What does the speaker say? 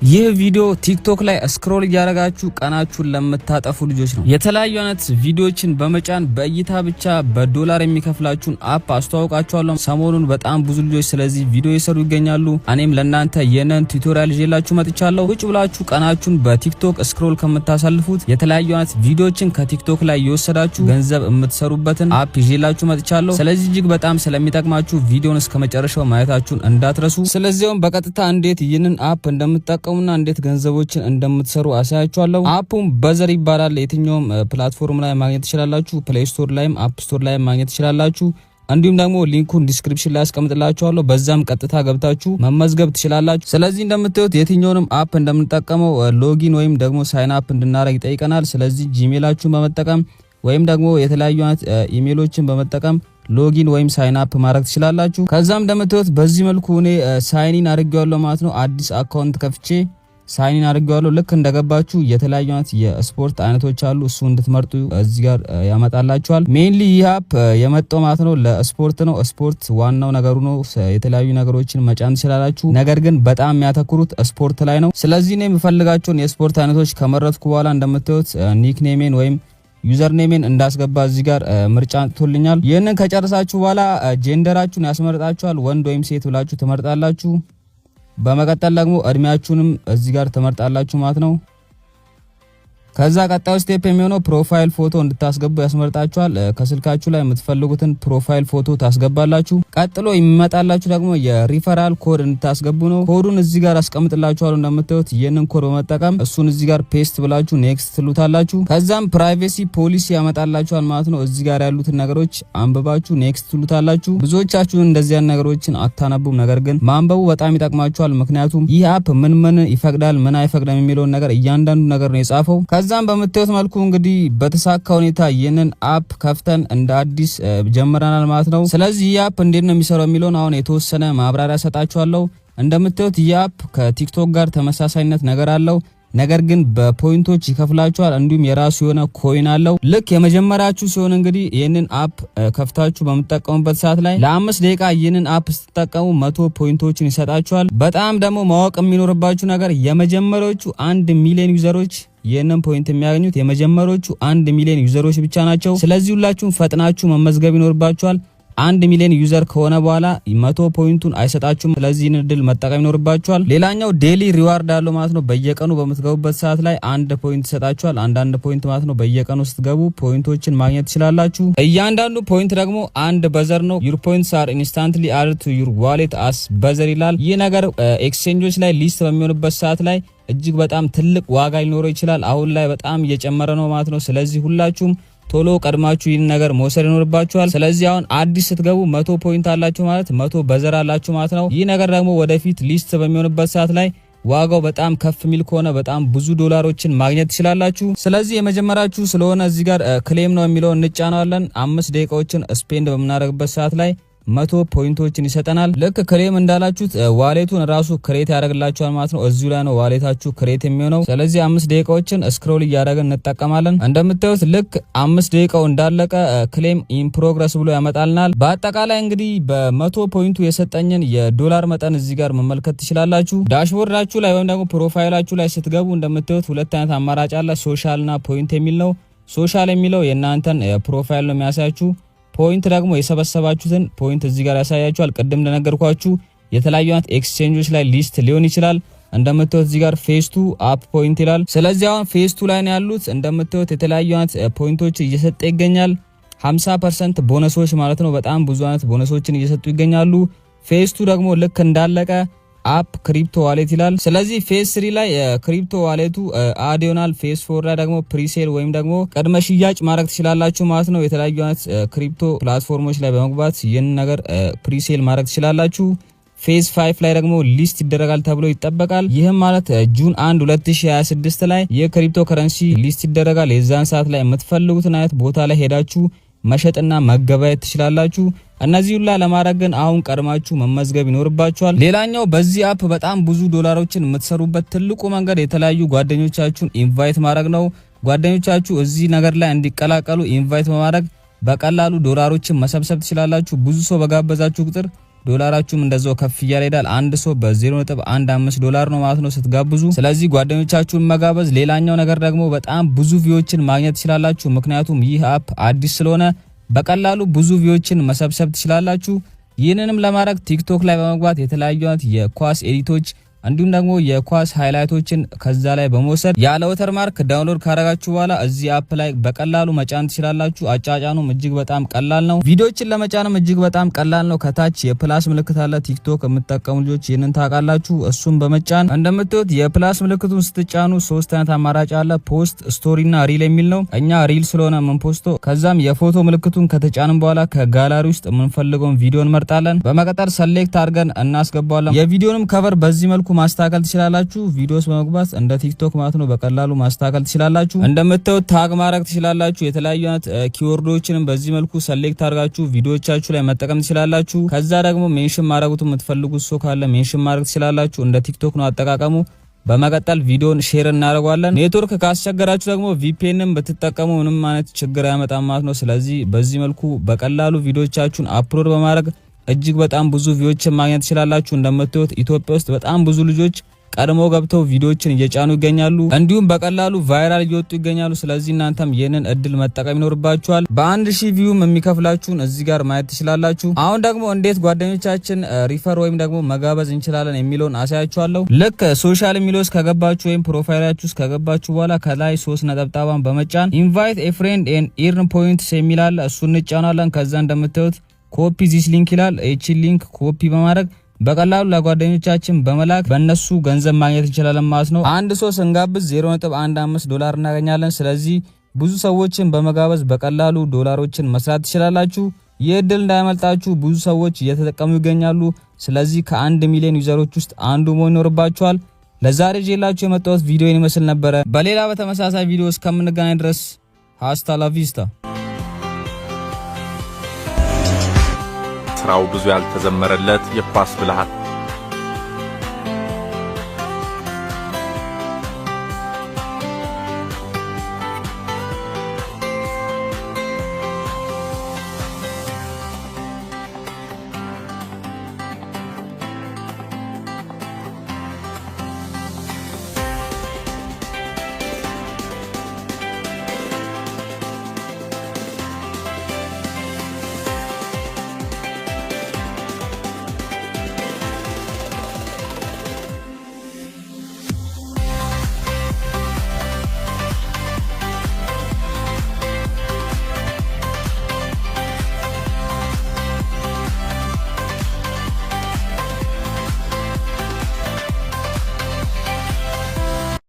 ይህ ቪዲዮ ቲክቶክ ላይ ስክሮል እያደረጋችሁ ቀናችሁን ለምታጠፉ ልጆች ነው። የተለያዩ አይነት ቪዲዮዎችን በመጫን በእይታ ብቻ በዶላር የሚከፍላችሁን አፕ አስተዋውቃችኋለሁ። ሰሞኑን በጣም ብዙ ልጆች ስለዚህ ቪዲዮ እየሰሩ ይገኛሉ። እኔም ለእናንተ የነን ቱቶሪያል ይዤላችሁ መጥቻለሁ። ቁጭ ብላችሁ ቀናችሁን በቲክቶክ ስክሮል ከምታሳልፉት የተለያዩ አይነት ቪዲዮዎችን ከቲክቶክ ላይ እየወሰዳችሁ ገንዘብ የምትሰሩበትን አፕ ይዤላችሁ መጥቻለሁ። ስለዚህ እጅግ በጣም ስለሚጠቅማችሁ ቪዲዮን እስከመጨረሻው ማየታችሁን እንዳትረሱ። ስለዚህም በቀጥታ እንዴት ይህንን አፕ እንደምትጠቀሙና እንዴት ገንዘቦችን እንደምትሰሩ አሳያችኋለሁ። አፑም በዘር ይባላል። የትኛውም ፕላትፎርም ላይ ማግኘት ትችላላችሁ። ፕሌይ ስቶር ላይም አፕ ስቶር ላይም ማግኘት ትችላላችሁ። እንዲሁም ደግሞ ሊንኩን ዲስክሪፕሽን ላይ አስቀምጥላችኋለሁ። በዛም ቀጥታ ገብታችሁ መመዝገብ ትችላላችሁ። ስለዚህ እንደምታዩት የትኛውንም አፕ እንደምንጠቀመው ሎጊን ወይም ደግሞ ሳይን አፕ እንድናረግ ይጠይቀናል። ስለዚህ ጂሜላችሁን በመጠቀም ወይም ደግሞ የተለያዩ አይነት ኢሜሎችን በመጠቀም ሎጊን ወይም ሳይን አፕ ማድረግ ትችላላችሁ። ከዛም እንደምታዩት በዚህ መልኩ እኔ ሳይኒን አድርጌዋለሁ ማለት ነው። አዲስ አካውንት ከፍቼ ሳይኒን አድርጌዋለሁ። ልክ እንደገባችሁ የተለያዩ አይነት የስፖርት አይነቶች አሉ። እሱ እንድትመርጡ እዚህ ጋር ያመጣላችኋል። ሜንሊ ይህ አፕ የመጣው ማለት ነው ለስፖርት ነው። ስፖርት ዋናው ነገሩ ነው። የተለያዩ ነገሮችን መጫን ትችላላችሁ። ነገር ግን በጣም የሚያተኩሩት ስፖርት ላይ ነው። ስለዚህ እኔ የምፈልጋቸውን የስፖርት አይነቶች ከመረጥኩ በኋላ እንደምታዩት ኒክኔሜን ወይም ዩዘር ኔሜን እንዳስገባ እዚህ ጋር ምርጫ አንጥቶልኛል። ይሄንን ከጨረሳችሁ በኋላ ጄንደራችሁን ያስመርጣችኋል። ወንድ ወይም ሴት ብላችሁ ትመርጣላችሁ። በመቀጠል ደግሞ እድሜያችሁንም እዚህ ጋር ትመርጣላችሁ ማለት ነው። ከዛ ቀጣዩ ስቴፕ የሚሆነው ፕሮፋይል ፎቶ እንድታስገቡ ያስመርጣችኋል። ከስልካችሁ ላይ የምትፈልጉትን ፕሮፋይል ፎቶ ታስገባላችሁ። ቀጥሎ የሚመጣላችሁ ደግሞ የሪፈራል ኮድ እንድታስገቡ ነው። ኮዱን እዚህ ጋር አስቀምጥላችኋለሁ። እንደምታዩት ይሄንን ኮድ በመጠቀም እሱን እዚህ ጋር ፔስት ብላችሁ ኔክስት ትሉታላችሁ። ከዛም ፕራይቬሲ ፖሊሲ ያመጣላችኋል ማለት ነው። እዚህ ጋር ያሉትን ነገሮች አንብባችሁ ኔክስት ትሉታላችሁ። ብዙዎቻችሁ እንደዚህ አይነት ነገሮችን አታነቡም፣ ነገር ግን ማንበቡ በጣም ይጠቅማችኋል። ምክንያቱም ይህ አፕ ምን ይፈቅዳል ምን አይፈቅድም የሚለውን ነገር እያንዳንዱ ነገር ነው የጻፈው። ከዛም በምታዩት መልኩ እንግዲህ በተሳካ ሁኔታ ይህንን አፕ ከፍተን እንደ አዲስ ጀምረናል ማለት ነው። ስለዚህ ይህ አፕ እንዴት ነው የሚሰራው የሚለውን አሁን የተወሰነ ማብራሪያ ሰጣችኋለሁ። እንደምታዩት ይህ አፕ ከቲክቶክ ጋር ተመሳሳይነት ነገር አለው። ነገር ግን በፖይንቶች ይከፍላችኋል። እንዲሁም የራሱ የሆነ ኮይን አለው። ልክ የመጀመሪያችሁ ሲሆን እንግዲህ ይህንን አፕ ከፍታችሁ በምትጠቀሙበት ሰዓት ላይ ለ5 ደቂቃ ይህንን አፕ ስትጠቀሙ 100 ፖይንቶችን ይሰጣችኋል። በጣም ደግሞ ማወቅ የሚኖርባችሁ ነገር የመጀመሪያዎቹ 1 ሚሊዮን ዩዘሮች ይህንን ፖይንት የሚያገኙት የመጀመሪያዎቹ 1 ሚሊዮን ዩዘሮች ብቻ ናቸው። ስለዚህ ሁላችሁም ፈጥናችሁ መመዝገብ ይኖርባችኋል። 1 ሚሊዮን ዩዘር ከሆነ በኋላ 100 ፖይንቱን አይሰጣችሁም። ስለዚህ ይህን እድል መጠቀም ይኖርባችኋል። ሌላኛው ዴሊ ሪዋርድ አለው ማለት ነው። በየቀኑ በምትገቡበት ሰዓት ላይ 1 ፖይንት ይሰጣችኋል። አንዳንድ ፖይንት ማለት ነው። በየቀኑ ስትገቡ ፖይንቶችን ማግኘት ትችላላችሁ። እያንዳንዱ ፖይንት ደግሞ 1 በዘር ነው። ዩር ፖይንትስ አር ኢንስታንትሊ አድድ ቱ ዩር ዋሌት አስ በዘር ይላል። ይህ ነገር ኤክስቼንጆች ላይ ሊስት በሚሆንበት ሰዓት ላይ እጅግ በጣም ትልቅ ዋጋ ሊኖረው ይችላል። አሁን ላይ በጣም እየጨመረ ነው ማለት ነው። ስለዚህ ሁላችሁም ቶሎ ቀድማችሁ ይህን ነገር መውሰድ ይኖርባችኋል። ስለዚህ አሁን አዲስ ስትገቡ 100 ፖይንት አላችሁ ማለት 100 በዘር አላችሁ ማለት ነው። ይህ ነገር ደግሞ ወደፊት ሊስት በሚሆንበት ሰዓት ላይ ዋጋው በጣም ከፍ ሚል ከሆነ በጣም ብዙ ዶላሮችን ማግኘት ትችላላችሁ። ስለዚህ የመጀመሪያችሁ ስለሆነ እዚህ ጋር ክሌም ነው የሚለው እንጫናለን። 5 ደቂቃዎችን ስፔንድ በምናደርግበት ሰዓት ላይ 100 ፖይንቶችን ይሰጠናል። ልክ ክሬም እንዳላችሁት ዋሌቱን ራሱ ክሬት ያደርግላችኋል ማለት ነው። እዚሁ ላይ ነው ዋሌታችሁ ክሬት የሚሆነው። ስለዚህ 5 ደቂቃዎችን ስክሮል እያደረግን እንጠቀማለን። እንደምታዩት ልክ 5 ደቂቃው እንዳለቀ ክሌም ኢን ፕሮግረስ ብሎ ያመጣልናል። በአጠቃላይ እንግዲህ በ100 ፖይንቱ የሰጠኝን የዶላር መጠን እዚህ ጋር መመልከት ትችላላችሁ። ዳሽቦርዳችሁ ላይ ወይም ደግሞ ፕሮፋይላችሁ ላይ ስትገቡ እንደምታዩት 2 አይነት አማራጭ አለ። ሶሻልና ፖይንት የሚል ነው። ሶሻል የሚለው የእናንተን ፕሮፋይል ነው የሚያሳያችሁ። ፖይንት ደግሞ የሰበሰባችሁትን ፖይንት እዚህ ጋር ያሳያችኋል። ቅድም እንደነገርኳችሁ የተለያዩ አይነት ኤክስቼንጆች ላይ ሊስት ሊሆን ይችላል። እንደምታዩት እዚህ ጋር ፌስ 2 አፕ ፖይንት ይላል። ስለዚህ አሁን ፌስ 2 ላይ ነው ያሉት። እንደምታዩት የተለያዩ አይነት ፖይንቶች እየሰጠ ይገኛል። 50% ቦነሶች ማለት ነው። በጣም ብዙ አይነት ቦነሶችን እየሰጡ ይገኛሉ። ፌስ 2 ደግሞ ልክ እንዳለቀ አፕ ክሪፕቶ ዋሌት ይላል። ስለዚህ ፌስ 3 ላይ ክሪፕቶ ዋሌቱ አድ ይሆናል። ፌስ 4 ላይ ደግሞ ፕሪሴል ወይም ደግሞ ቅድመ ሽያጭ ማድረግ ትችላላችሁ ማለት ነው። የተለያዩ አይነት ክሪፕቶ ፕላትፎርሞች ላይ በመግባት ይህን ነገር ፕሪሴል ማድረግ ትችላላችሁ። ፌስ 5 ላይ ደግሞ ሊስት ይደረጋል ተብሎ ይጠበቃል። ይህም ማለት ጁን 1 2026 ላይ የክሪፕቶ ከረንሲ ሊስት ይደረጋል። የዛን ሰዓት ላይ የምትፈልጉትን አይነት ቦታ ላይ ሄዳችሁ መሸጥና መገበያየት ትችላላችሁ። እነዚህ ሁላ ለማድረግ ግን አሁን ቀድማችሁ መመዝገብ ይኖርባችኋል። ሌላኛው በዚህ አፕ በጣም ብዙ ዶላሮችን የምትሰሩበት ትልቁ መንገድ የተለያዩ ጓደኞቻችሁን ኢንቫይት ማድረግ ነው። ጓደኞቻችሁ እዚህ ነገር ላይ እንዲቀላቀሉ ኢንቫይት በማድረግ በቀላሉ ዶላሮችን መሰብሰብ ትችላላችሁ። ብዙ ሰው በጋበዛችሁ ቁጥር ዶላራችሁም እንደዛው ከፍ እያለ ይሄዳል። አንድ ሰው በ$0.15 ነው ማለት ነው ስትጋብዙ። ስለዚህ ጓደኞቻችሁን መጋበዝ። ሌላኛው ነገር ደግሞ በጣም ብዙ ቪዎችን ማግኘት ትችላላችሁ። ምክንያቱም ይህ አፕ አዲስ ስለሆነ በቀላሉ ብዙ ቪዎችን መሰብሰብ ትችላላችሁ። ይህንንም ለማድረግ ቲክቶክ ላይ በመግባት የተለያዩ የኳስ ኤዲቶች እንዲሁም ደግሞ የኳስ ሃይላይቶችን ከዛ ላይ በመውሰድ ያለ ወተርማርክ ዳውንሎድ ካረጋችሁ በኋላ እዚህ አፕ ላይ በቀላሉ መጫን ትችላላችሁ። አጫጫኑም እጅግ በጣም ቀላል ነው። ቪዲዮዎችን ለመጫንም እጅግ በጣም ቀላል ነው። ከታች የፕላስ ምልክት አለ። ቲክቶክ የምትጠቀሙ ልጆች ይህንን ታውቃላችሁ። እሱን በመጫን እንደምትሉት የፕላስ ምልክቱን ስትጫኑ 3 አይነት አማራጭ አለ። ፖስት፣ ስቶሪና ሪል የሚል ነው። እኛ ሪል ስለሆነ ምን ፖስቶ። ከዛም የፎቶ ምልክቱን ከተጫንን በኋላ ከጋላሪ ውስጥ የምንፈልገውን ቪዲዮ እንመርጣለን። በመቀጠል ሰሌክት አድርገን እናስገባዋለን። የቪዲዮንም ከቨር በዚህ መልኩ ማስተካከል ትችላላችሁ። ቪዲዮስ በመግባት እንደ ቲክቶክ ማለት ነው በቀላሉ ማስተካከል ትችላላችሁ። እንደምታዩት ታግ ማድረግ ትችላላችሁ። የተለያዩ አይነት ኪወርዶችንም በዚህ መልኩ ሰሌክት አድርጋችሁ ቪዲዮቻችሁ ላይ መጠቀም ትችላላችሁ። ከዛ ደግሞ ሜንሽን ማድረጉት የምትፈልጉት ሰው ካለ ሜንሽን ማድረግ ትችላላችሁ። እንደ ቲክቶክ ነው አጠቃቀሙ። በመቀጠል ቪዲዮን ሼር እናደርጋለን። ኔትወርክ ካስቸገራችሁ ደግሞ ቪፒኤንም ብትጠቀሙ ምንም አይነት ችግር አያመጣም ማለት ነው። ስለዚህ በዚህ መልኩ በቀላሉ ቪዲዮቻችሁን አፕሎድ በማድረግ እጅግ በጣም ብዙ ቪዲዮችን ማግኘት ትችላላችሁ። እንደምታዩት ኢትዮጵያ ውስጥ በጣም ብዙ ልጆች ቀድሞ ገብተው ቪዲዮችን እየጫኑ ይገኛሉ። እንዲሁም በቀላሉ ቫይራል እየወጡ ይገኛሉ። ስለዚህ እናንተም ይህንን እድል መጠቀም ይኖርባችኋል። በ1000 ቪውም የሚከፍላችሁን እዚህ ጋር ማየት ትችላላችሁ። አሁን ደግሞ እንዴት ጓደኞቻችን ሪፈር ወይም ደግሞ መጋበዝ እንችላለን የሚለውን አሳያችኋለሁ። ልክ ሶሻል ሚዲያስ ከገባችሁ ወይም ፕሮፋይላችሁ ውስጥ ከገባችሁ በኋላ ከላይ 3 ነጠብጣባን በመጫን ኢንቫይት ኤ ፍሬንድ ኤንድ ኢርን ፖይንትስ የሚል አለ። እሱን እንጫናለን። ከዛ እንደምታዩት ኮፒ ዚስ ሊንክ ይላል። እቺ ሊንክ ኮፒ በማድረግ በቀላሉ ለጓደኞቻችን በመላክ በእነሱ ገንዘብ ማግኘት እንችላለን ማለት ነው። አንድ ሰው ስንጋብዝ $0.15 እናገኛለን። ስለዚህ ብዙ ሰዎችን በመጋበዝ በቀላሉ ዶላሮችን መስራት ትችላላችሁ። ይህ እድል እንዳያመልጣችሁ። ብዙ ሰዎች እየተጠቀሙ ይገኛሉ። ስለዚህ ከ1 ሚሊዮን ዩዘሮች ውስጥ አንዱ መሆን ይኖርባችኋል። ለዛሬ ይዤላችሁ የመጣሁት ቪዲዮ ይመስል ነበረ። በሌላ በተመሳሳይ ቪዲዮ እስከምንገናኝ ድረስ ሃስታ ላ ቪስታ። ስራው ብዙ ያልተዘመረለት የኳስ ብልሃት